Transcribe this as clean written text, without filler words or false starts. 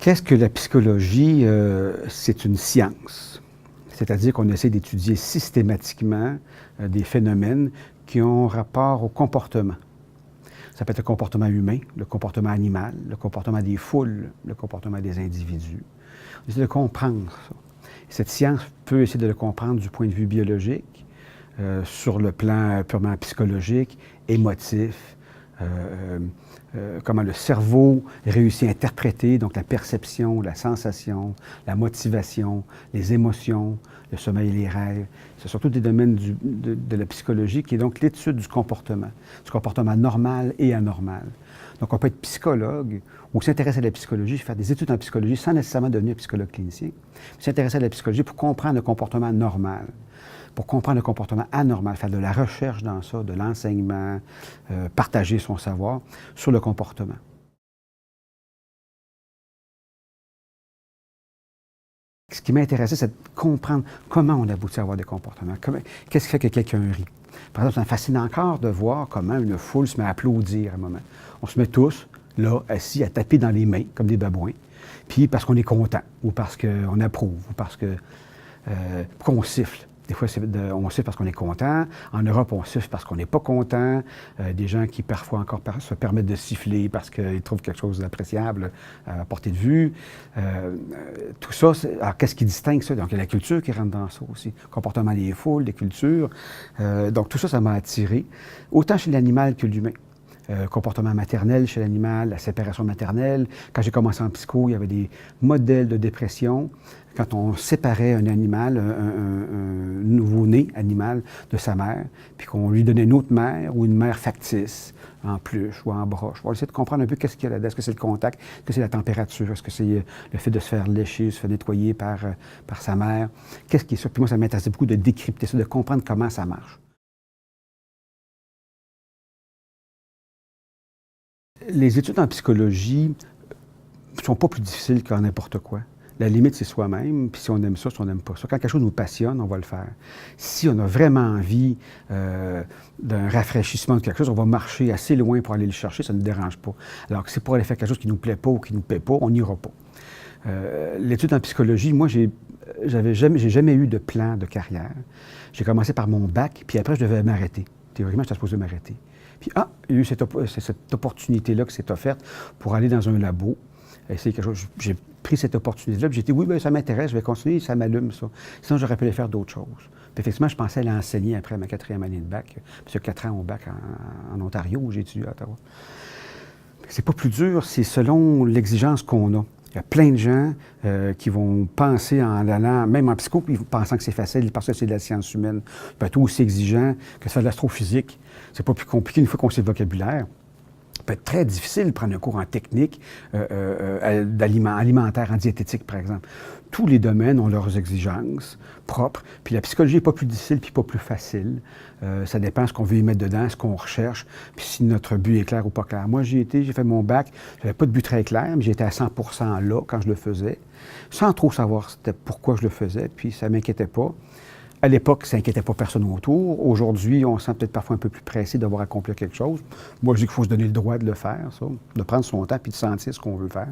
Qu'est-ce que la psychologie? C'est une science. C'est-à-dire qu'on essaie d'étudier systématiquement des phénomènes qui ont rapport au comportement. Ça peut être le comportement humain, le comportement animal, le comportement des foules, le comportement des individus. On essaie de comprendre ça. Cette science peut essayer de le comprendre du point de vue biologique, sur le plan purement psychologique, émotif, comment le cerveau réussit à interpréter, donc la perception, la sensation, la motivation, les émotions, le sommeil et les rêves. C'est surtout des domaines de la psychologie qui est donc l'étude du comportement normal et anormal. Donc on peut être psychologue ou s'intéresser à la psychologie, faire des études en psychologie sans nécessairement devenir psychologue clinicien, s'intéresser à la psychologie pour comprendre le comportement normal. Pour comprendre le comportement anormal, faire de la recherche dans ça, de l'enseignement, partager son savoir sur le comportement. Ce qui m'intéressait, c'est de comprendre comment on aboutit à avoir des comportements. Qu'est-ce qui fait que quelqu'un rit? Par exemple, ça me fascine encore de voir comment une foule se met à applaudir à un moment. On se met tous, là, assis, à taper dans les mains, comme des babouins, puis parce qu'on est content, ou parce qu'on approuve, ou parce que... pourquoi on siffle? Des fois, on siffle parce qu'on est content. En Europe, on siffle parce qu'on n'est pas content. Des gens qui, parfois, encore se permettent de siffler parce qu'ils trouvent quelque chose d'appréciable à portée de vue. Tout ça, alors qu'est-ce qui distingue ça? Donc, il y a la culture qui rentre dans ça aussi. Comportement des foules, des cultures. Donc, tout ça, ça m'a attiré, autant chez l'animal que l'humain. Comportement maternel chez l'animal, la séparation maternelle. Quand j'ai commencé en psycho, il y avait des modèles de dépression. Quand on séparait un animal, un nouveau-né animal de sa mère, puis qu'on lui donnait une autre mère ou une mère factice, en pluche ou en broche. On va essayer de comprendre un peu qu'est-ce qu'il y a là-dedans. Est-ce que c'est le contact? Est-ce que c'est la température? Est-ce que c'est le fait de se faire lécher, se faire nettoyer par sa mère? Qu'est-ce qui est ça? Puis moi, ça m'intéressait beaucoup de décrypter ça, de comprendre comment ça marche. Les études en psychologie ne sont pas plus difficiles qu'en n'importe quoi. La limite, c'est soi-même, puis si on aime ça, si on n'aime pas ça. Quand quelque chose nous passionne, on va le faire. Si on a vraiment envie d'un rafraîchissement de quelque chose, on va marcher assez loin pour aller le chercher, ça ne nous dérange pas. Alors que c'est pour aller faire quelque chose qui ne nous plaît pas ou qui ne nous plaît pas, on n'ira pas. L'étude en psychologie, moi, j'ai jamais eu de plan de carrière. J'ai commencé par mon bac, puis après, je devais m'arrêter. Théoriquement, j'étais supposé m'arrêter. Puis, il y a eu cette opportunité-là qui s'est offerte pour aller dans un labo, essayer quelque chose. J'ai pris cette opportunité-là, puis j'ai dit, oui, bien, ça m'intéresse, je vais continuer, ça m'allume, ça. Sinon, j'aurais pu aller faire d'autres choses. Puis, effectivement, je pensais aller enseigner après ma 4e année de bac. Puis, j'ai 4 ans au bac en Ontario, où j'ai étudié à Ottawa. C'est pas plus dur, c'est selon l'exigence qu'on a. Il y a plein de gens qui vont penser en allant, même en psycho, puis pensant que c'est facile, parce que c'est de la science humaine. Ça peut être aussi exigeant que de faire de l'astrophysique. C'est pas plus compliqué une fois qu'on sait le vocabulaire. Ça peut être très difficile de prendre un cours en technique, alimentaire, en diététique, par exemple. Tous les domaines ont leurs exigences propres. Puis la psychologie n'est pas plus difficile puis pas plus facile. Ça dépend de ce qu'on veut y mettre dedans, ce qu'on recherche, puis si notre but est clair ou pas clair. Moi, j'ai fait mon bac, je n'avais pas de but très clair, mais j'étais à 100% là quand je le faisais, sans trop savoir pourquoi je le faisais, puis ça ne m'inquiétait pas. À l'époque, ça n'inquiétait pas personne autour. Aujourd'hui, on se sent peut-être parfois un peu plus pressé d'avoir accompli quelque chose. Moi, je dis qu'il faut se donner le droit de le faire, ça, de prendre son temps puis de sentir ce qu'on veut faire.